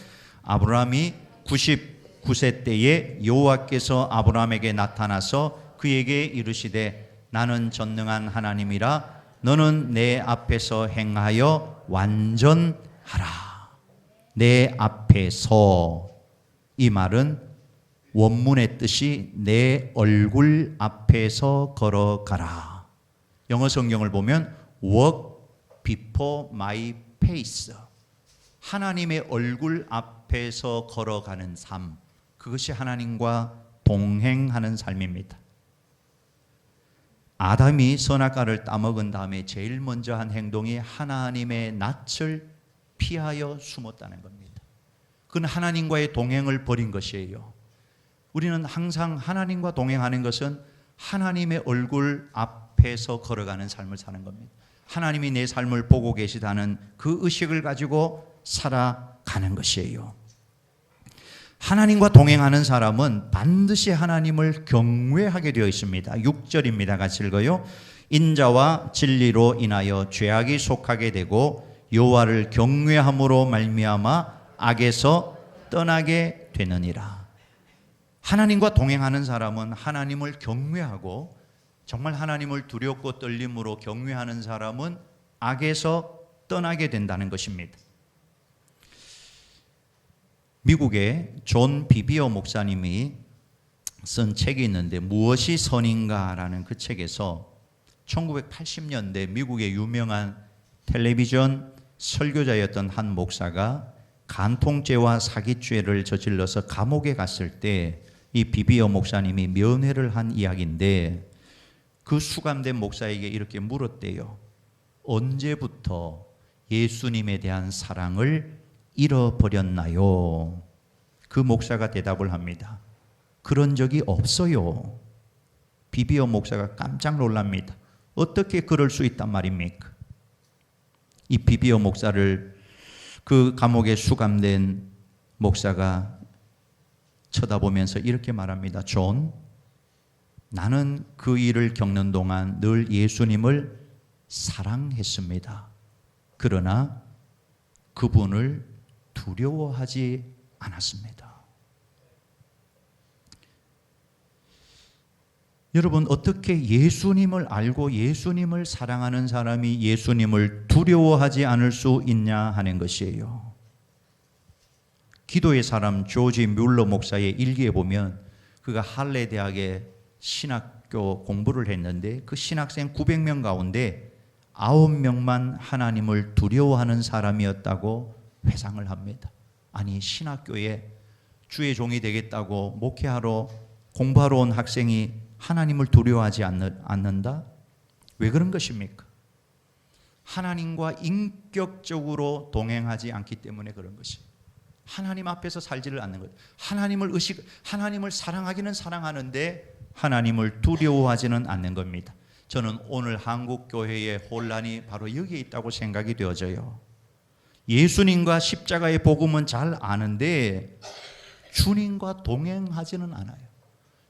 S1: 아브라함이 99세 때에 여호와께서 아브라함에게 나타나서 그에게 이르시되 나는 전능한 하나님이라 너는 내 앞에서 행하여 완전하라. 내 앞에서, 이 말은 원문의 뜻이 내 얼굴 앞에서 걸어가라. 영어 성경을 보면 walk before my face, 하나님의 얼굴 앞에서 걸어가는 삶, 그것이 하나님과 동행하는 삶입니다. 아담이 선악과를 따먹은 다음에 제일 먼저 한 행동이 하나님의 낯을 피하여 숨었다는 겁니다. 그건 하나님과의 동행을 버린 것이에요. 우리는 항상 하나님과 동행하는 것은 하나님의 얼굴 앞에서 걸어가는 삶을 사는 겁니다. 하나님이 내 삶을 보고 계시다는 그 의식을 가지고 살아가는 것이에요. 하나님과 동행하는 사람은 반드시 하나님을 경외하게 되어 있습니다. 6절입니다. 같이 읽어요. 인자와 진리로 인하여 죄악이 속하게 되고 여호와를 경외함으로 말미암아 악에서 떠나게 되느니라. 하나님과 동행하는 사람은 하나님을 경외하고 정말 하나님을 두렵고 떨림으로 경외하는 사람은 악에서 떠나게 된다는 것입니다. 미국의 존 비비어 목사님이 쓴 책이 있는데 무엇이 선인가라는 그 책에서 1980년대 미국의 유명한 텔레비전 설교자였던 한 목사가 간통죄와 사기죄를 저질러서 감옥에 갔을 때 이 비비어 목사님이 면회를 한 이야기인데 그 수감된 목사에게 이렇게 물었대요. 언제부터 예수님에 대한 사랑을 잃어버렸나요? 그 목사가 대답을 합니다. 그런 적이 없어요. 비비어 목사가 깜짝 놀랍니다. 어떻게 그럴 수 있단 말입니까? 이 비비어 목사를 그 감옥에 수감된 목사가 쳐다보면서 이렇게 말합니다. 존, 나는 그 일을 겪는 동안 늘 예수님을 사랑했습니다. 그러나 그분을 두려워하지 않았습니다. 여러분, 어떻게 예수님을 알고 예수님을 사랑하는 사람이 예수님을 두려워하지 않을 수 있냐 하는 것이에요. 기도의 사람 조지 뮬러 목사의 일기에 보면 그가 할레 대학에 신학교 공부를 했는데 그 신학생 900명 가운데 9명만 하나님을 두려워하는 사람이었다고 회상을 합니다. 아니, 신학교에 주의 종이 되겠다고 목회하러 공부하러 온 학생이 하나님을 두려워하지 않는다? 왜 그런 것입니까? 하나님과 인격적으로 동행하지 않기 때문에 그런 것입니다. 하나님 앞에서 살지를 않는 거예요. 하나님을 사랑하기는 사랑하는데 하나님을 두려워하지는 않는 겁니다. 저는 오늘 한국 교회의 혼란이 바로 여기에 있다고 생각이 되어져요. 예수님과 십자가의 복음은 잘 아는데 주님과 동행하지는 않아요.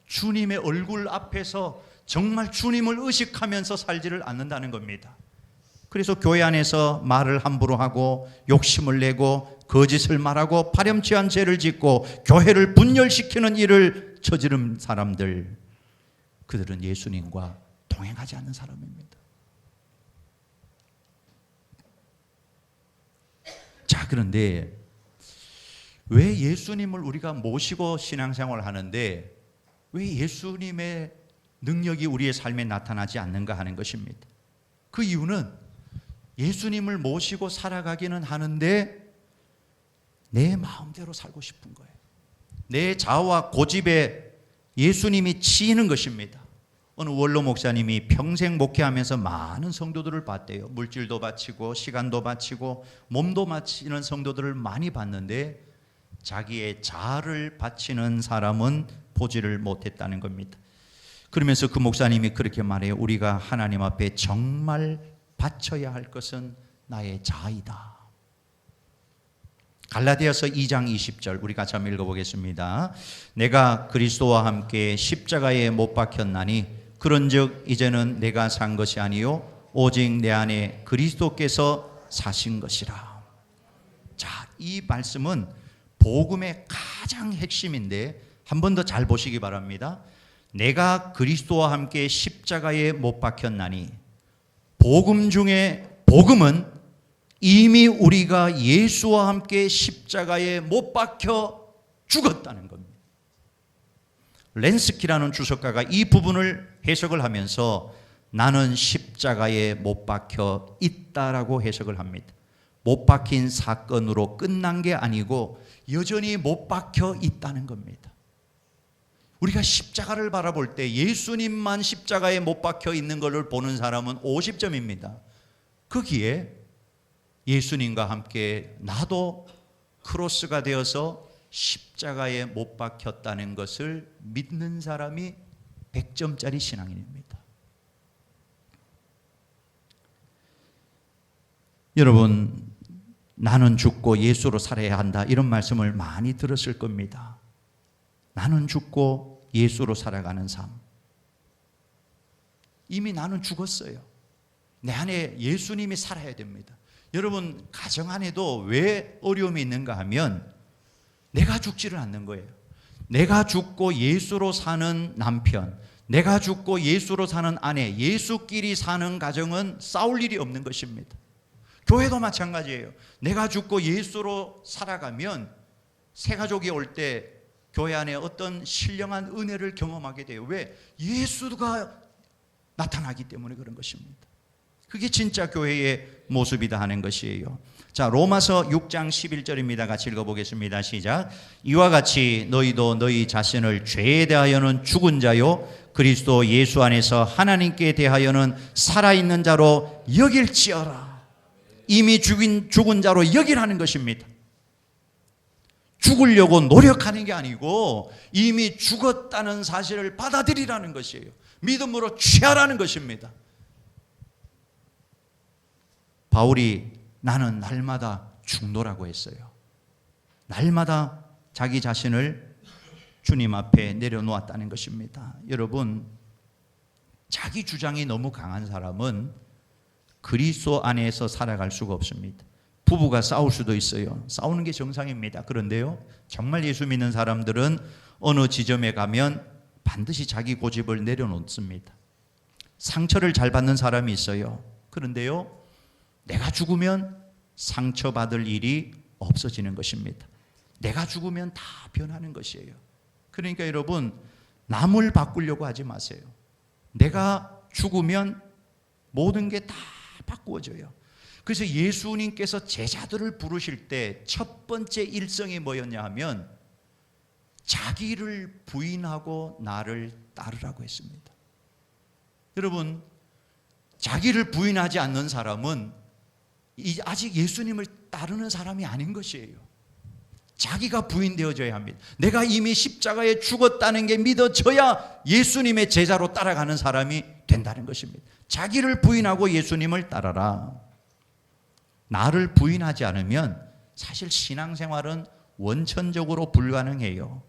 S1: 주님의 얼굴 앞에서 정말 주님을 의식하면서 살지를 않는다는 겁니다. 그래서 교회 안에서 말을 함부로 하고 욕심을 내고 거짓을 말하고 파렴치한 죄를 짓고 교회를 분열시키는 일을 저지른 사람들, 그들은 예수님과 동행하지 않는 사람입니다. 자, 그런데 왜 예수님을 우리가 모시고 신앙생활을 하는데 왜 예수님의 능력이 우리의 삶에 나타나지 않는가 하는 것입니다. 그 이유는 예수님을 모시고 살아가기는 하는데 내 마음대로 살고 싶은 거예요. 내 자아와 고집에 예수님이 치이는 것입니다. 어느 원로 목사님이 평생 목회하면서 많은 성도들을 봤대요. 물질도 바치고 시간도 바치고 몸도 바치는 성도들을 많이 봤는데 자기의 자아를 바치는 사람은 보지를 못했다는 겁니다. 그러면서 그 목사님이 그렇게 말해요. 우리가 하나님 앞에 정말 바쳐야 할 것은 나의 자아이다. 갈라디아서 2장 20절 우리 같이 한번 읽어보겠습니다. 내가 그리스도와 함께 십자가에 못 박혔나니 그런즉 이제는 내가 산 것이 아니요 오직 내 안에 그리스도께서 사신 것이라. 자, 이 말씀은 복음의 가장 핵심인데 한 번 더 잘 보시기 바랍니다. 내가 그리스도와 함께 십자가에 못 박혔나니, 복음 중에 복음은 이미 우리가 예수와 함께 십자가에 못 박혀 죽었다는 겁니다. 렌스키라는 주석가가 이 부분을 해석을 하면서 나는 십자가에 못 박혀 있다라고 해석을 합니다. 못 박힌 사건으로 끝난 게 아니고 여전히 못 박혀 있다는 겁니다. 우리가 십자가를 바라볼 때 예수님만 십자가에 못 박혀 있는 것을 보는 사람은 50점입니다. 거기에 예수님과 함께 나도 크로스가 되어서 십자가에 못 박혔다는 것을 믿는 사람이 100점짜리 신앙인입니다. 여러분, 나는 죽고 예수로 살아야 한다, 이런 말씀을 많이 들었을 겁니다. 나는 죽고 예수로 살아가는 삶. 이미 나는 죽었어요. 내 안에 예수님이 살아야 됩니다. 여러분, 가정 안에도 왜 어려움이 있는가 하면 내가 죽지를 않는 거예요. 내가 죽고 예수로 사는 남편, 내가 죽고 예수로 사는 아내, 예수끼리 사는 가정은 싸울 일이 없는 것입니다. 교회도 마찬가지예요. 내가 죽고 예수로 살아가면 새 가족이 올 때 교회 안에 어떤 신령한 은혜를 경험하게 돼요. 왜? 예수가 나타나기 때문에 그런 것입니다. 그게 진짜 교회의 모습이다 하는 것이에요. 자, 로마서 6장 11절입니다. 같이 읽어보겠습니다. 시작. 이와 같이 너희도 너희 자신을 죄에 대하여는 죽은 자요 그리스도 예수 안에서 하나님께 대하여는 살아있는 자로 여길지어라. 이미 죽은 자로 여기라는 것입니다. 죽으려고 노력하는 게 아니고 이미 죽었다는 사실을 받아들이라는 것이에요. 믿음으로 취하라는 것입니다. 바울이 나는 날마다 죽노라고 했어요. 날마다 자기 자신을 주님 앞에 내려놓았다는 것입니다. 여러분, 자기 주장이 너무 강한 사람은 그리스도 안에서 살아갈 수가 없습니다. 부부가 싸울 수도 있어요. 싸우는 게 정상입니다. 그런데요, 정말 예수 믿는 사람들은 어느 지점에 가면 반드시 자기 고집을 내려놓습니다. 상처를 잘 받는 사람이 있어요. 그런데요, 내가 죽으면 상처받을 일이 없어지는 것입니다. 내가 죽으면 다 변하는 것이에요. 그러니까 여러분, 남을 바꾸려고 하지 마세요. 내가 죽으면 모든 게 다 바꾸어져요. 그래서 예수님께서 제자들을 부르실 때 첫 번째 일성이 뭐였냐 하면 자기를 부인하고 나를 따르라고 했습니다. 여러분, 자기를 부인하지 않는 사람은 아직 예수님을 따르는 사람이 아닌 것이에요. 자기가 부인되어져야 합니다. 내가 이미 십자가에 죽었다는 게 믿어져야 예수님의 제자로 따라가는 사람이 된다는 것입니다. 자기를 부인하고 예수님을 따라라. 나를 부인하지 않으면 사실 신앙생활은 원천적으로 불가능해요.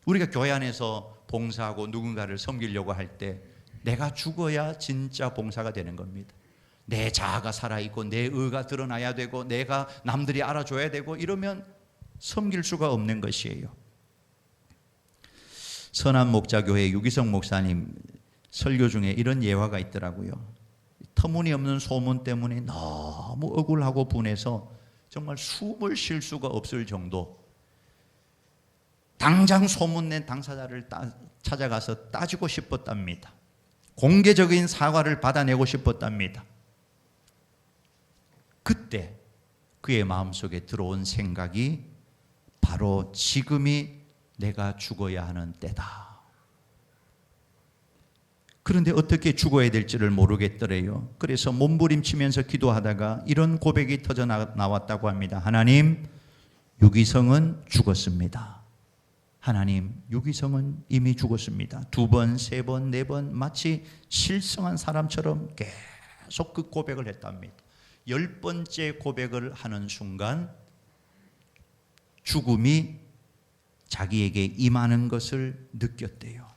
S1: 우리가 교회 안에서 봉사하고 누군가를 섬기려고 할 때 내가 죽어야 진짜 봉사가 되는 겁니다. 내 자아가 살아있고 내 의가 드러나야 되고 내가 남들이 알아줘야 되고 이러면 섬길 수가 없는 것이에요. 선한목자교회 유기성 목사님 설교 중에 이런 예화가 있더라고요. 터무니없는 소문 때문에 너무 억울하고 분해서 정말 숨을 쉴 수가 없을 정도, 당장 소문낸 당사자를 찾아가서 따지고 싶었답니다. 공개적인 사과를 받아내고 싶었답니다. 그때 그의 마음속에 들어온 생각이 바로 지금이 내가 죽어야 하는 때다. 그런데 어떻게 죽어야 될지를 모르겠더래요. 그래서 몸부림치면서 기도하다가 이런 고백이 터져 나왔다고 합니다. 하나님, 유기성은 죽었습니다. 하나님, 유기성은 이미 죽었습니다. 2번, 3번, 4번 마치 실성한 사람처럼 계속 그 고백을 했답니다. 10번째 고백을 하는 순간 죽음이 자기에게 임하는 것을 느꼈대요.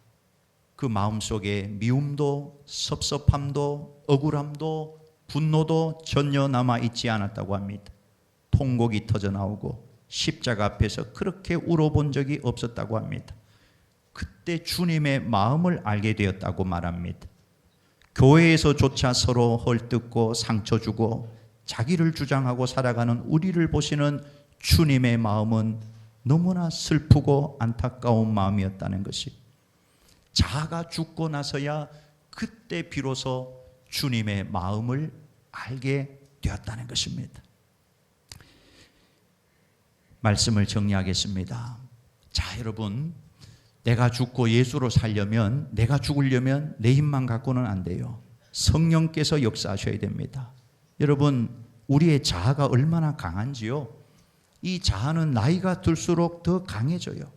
S1: 그 마음속에 미움도 섭섭함도 억울함도 분노도 전혀 남아있지 않았다고 합니다. 통곡이 터져나오고 십자가 앞에서 그렇게 울어본 적이 없었다고 합니다. 그때 주님의 마음을 알게 되었다고 말합니다. 교회에서조차 서로 헐뜯고 상처 주고 자기를 주장하고 살아가는 우리를 보시는 주님의 마음은 너무나 슬프고 안타까운 마음이었다는 것이, 자아가 죽고 나서야 그때 비로소 주님의 마음을 알게 되었다는 것입니다. 말씀을 정리하겠습니다. 자, 여러분, 내가 죽고 예수로 살려면, 내가 죽으려면 내 힘만 갖고는 안 돼요. 성령께서 역사하셔야 됩니다. 여러분, 우리의 자아가 얼마나 강한지요? 이 자아는 나이가 들수록 더 강해져요.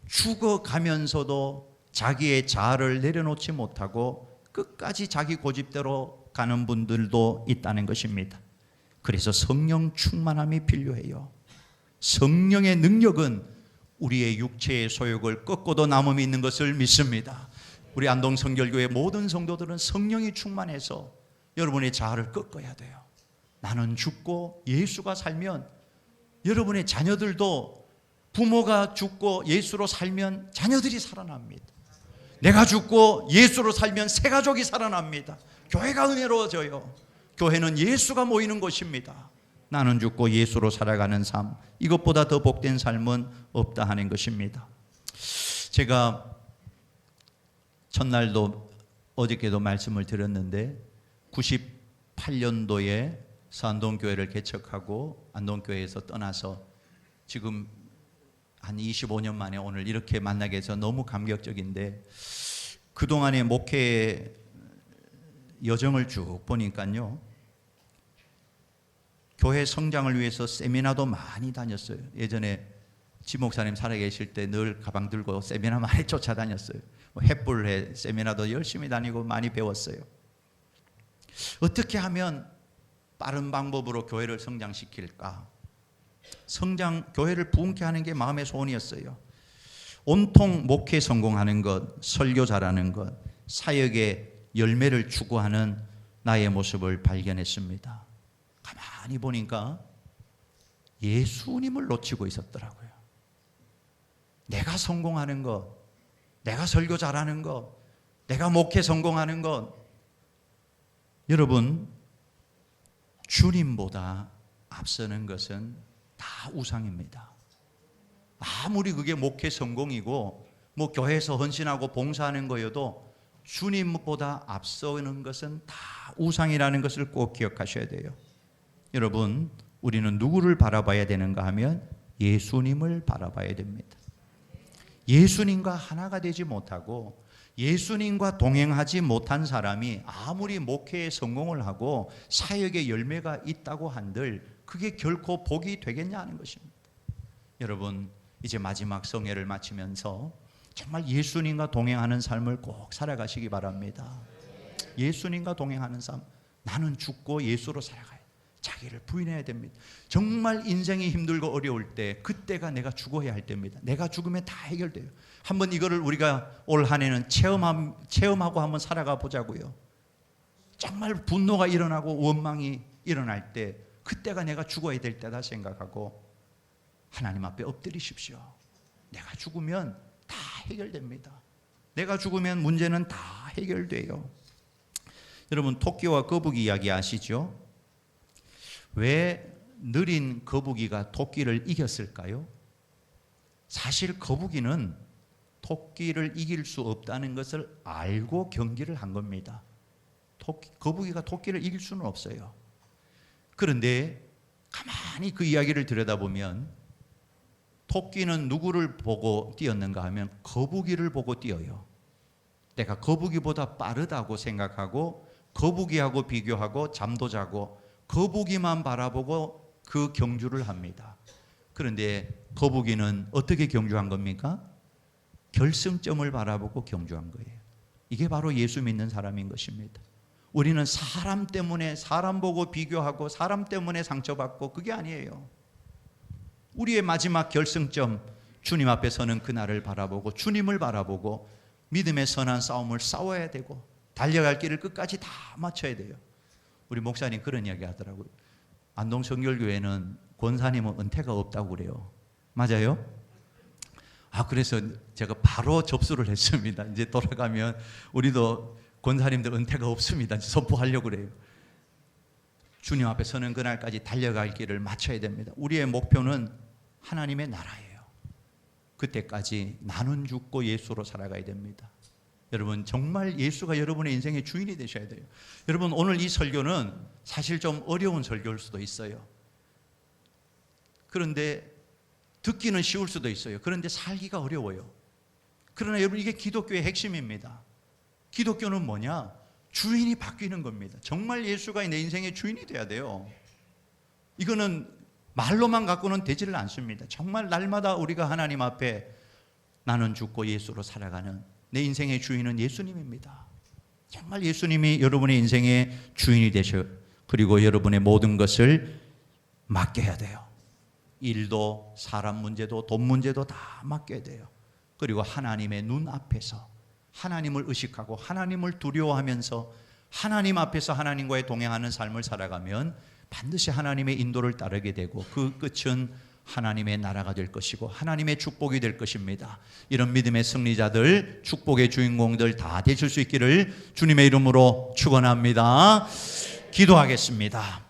S1: 죽어가면서도 자기의 자아를 내려놓지 못하고 끝까지 자기 고집대로 가는 분들도 있다는 것입니다. 그래서 성령 충만함이 필요해요. 성령의 능력은 우리의 육체의 소욕을 꺾고도 남음이 있는 것을 믿습니다. 우리 안동성결교회 모든 성도들은 성령이 충만해서 여러분의 자아를 꺾어야 돼요. 나는 죽고 예수가 살면, 여러분의 자녀들도 부모가 죽고 예수로 살면 자녀들이 살아납니다. 내가 죽고 예수로 살면 새 가족이 살아납니다. 교회가 은혜로워져요. 교회는 예수가 모이는 곳입니다. 나는 죽고 예수로 살아가는 삶, 이것보다 더 복된 삶은 없다 하는 것입니다. 제가 첫날도 어저께도 말씀을 드렸는데 98년도에 안동교회를 개척하고 안동교회에서 떠나서 지금 한 25년 만에 오늘 이렇게 만나게 해서 너무 감격적인데, 그동안의 목회 여정을 쭉 보니까요, 교회 성장을 위해서 세미나도 많이 다녔어요. 예전에 지 목사님 살아계실 때 늘 가방 들고 세미나 많이 쫓아다녔어요. 햇불회 세미나도 열심히 다니고 많이 배웠어요. 어떻게 하면 빠른 방법으로 교회를 성장시킬까? 교회를 부흥케 하는 게 마음의 소원이었어요. 온통 목회 성공하는 것, 설교 잘하는 것, 사역의 열매를 추구하는 나의 모습을 발견했습니다. 가만히 보니까 예수님을 놓치고 있었더라고요. 내가 성공하는 것, 내가 설교 잘하는 것, 내가 목회 성공하는 것, 여러분, 주님보다 앞서는 것은 다 우상입니다. 아무리 그게 목회 성공이고 뭐 교회에서 헌신하고 봉사하는 거여도 주님보다 앞서는 것은 다 우상이라는 것을 꼭 기억하셔야 돼요. 여러분, 우리는 누구를 바라봐야 되는가 하면 예수님을 바라봐야 됩니다. 예수님과 하나가 되지 못하고 예수님과 동행하지 못한 사람이 아무리 목회에 성공을 하고 사역의 열매가 있다고 한들 그게 결코 복이 되겠냐 하는 것입니다. 여러분, 이제 마지막 성회를 마치면서 정말 예수님과 동행하는 삶을 꼭 살아가시기 바랍니다. 예수님과 동행하는 삶, 나는 죽고 예수로 살아가야 돼. 자기를 부인해야 됩니다. 정말 인생이 힘들고 어려울 때, 그때가 내가 죽어야 할 때입니다. 내가 죽으면 다 해결돼요. 한번 이거를 우리가 올 한 해는 체험하고 한번 살아가 보자고요. 정말 분노가 일어나고 원망이 일어날 때, 그때가 내가 죽어야 될 때다 생각하고 하나님 앞에 엎드리십시오. 내가 죽으면 다 해결됩니다. 내가 죽으면 문제는 다 해결돼요. 여러분, 토끼와 거북이 이야기 아시죠? 왜 느린 거북이가 토끼를 이겼을까요? 사실 거북이는 토끼를 이길 수 없다는 것을 알고 경기를 한 겁니다. 거북이가 토끼를 이길 수는 없어요. 그런데 가만히 그 이야기를 들여다보면 토끼는 누구를 보고 뛰었는가 하면 거북이를 보고 뛰어요. 내가 거북이보다 빠르다고 생각하고 거북이하고 비교하고 잠도 자고 거북이만 바라보고 그 경주를 합니다. 그런데 거북이는 어떻게 경주한 겁니까? 결승점을 바라보고 경주한 거예요. 이게 바로 예수 믿는 사람인 것입니다. 우리는 사람 때문에 사람 보고 비교하고 사람 때문에 상처받고 그게 아니에요. 우리의 마지막 결승점, 주님 앞에 서는 그날을 바라보고 주님을 바라보고 믿음의 선한 싸움을 싸워야 되고 달려갈 길을 끝까지 다 마쳐야 돼요. 우리 목사님 그런 이야기 하더라고요. 안동 성결교회는 권사님은 은퇴가 없다고 그래요. 맞아요? 그래서 제가 바로 접수를 했습니다. 이제 돌아가면 우리도 권사님들 은퇴가 없습니다. 선포하려고 그래요. 주님 앞에 서는 그날까지 달려갈 길을 마쳐야 됩니다. 우리의 목표는 하나님의 나라예요. 그때까지 나는 죽고 예수로 살아가야 됩니다. 여러분, 정말 예수가 여러분의 인생의 주인이 되셔야 돼요. 여러분, 오늘 이 설교는 사실 좀 어려운 설교일 수도 있어요. 그런데 듣기는 쉬울 수도 있어요. 그런데 살기가 어려워요. 그러나 여러분, 이게 기독교의 핵심입니다. 기독교는 뭐냐? 주인이 바뀌는 겁니다. 정말 예수가 내 인생의 주인이 돼야 돼요. 이거는 말로만 갖고는 되지를 않습니다. 정말 날마다 우리가 하나님 앞에 나는 죽고 예수로 살아가는 내 인생의 주인은 예수님입니다. 정말 예수님이 여러분의 인생의 주인이 되셔. 그리고 여러분의 모든 것을 맡겨야 돼요. 일도 사람 문제도 돈 문제도 다 맡겨야 돼요. 그리고 하나님의 눈앞에서 하나님을 의식하고 하나님을 두려워하면서 하나님 앞에서 하나님과의 동행하는 삶을 살아가면 반드시 하나님의 인도를 따르게 되고 그 끝은 하나님의 나라가 될 것이고 하나님의 축복이 될 것입니다. 이런 믿음의 승리자들, 축복의 주인공들 다 되실 수 있기를 주님의 이름으로 축원합니다. 기도하겠습니다.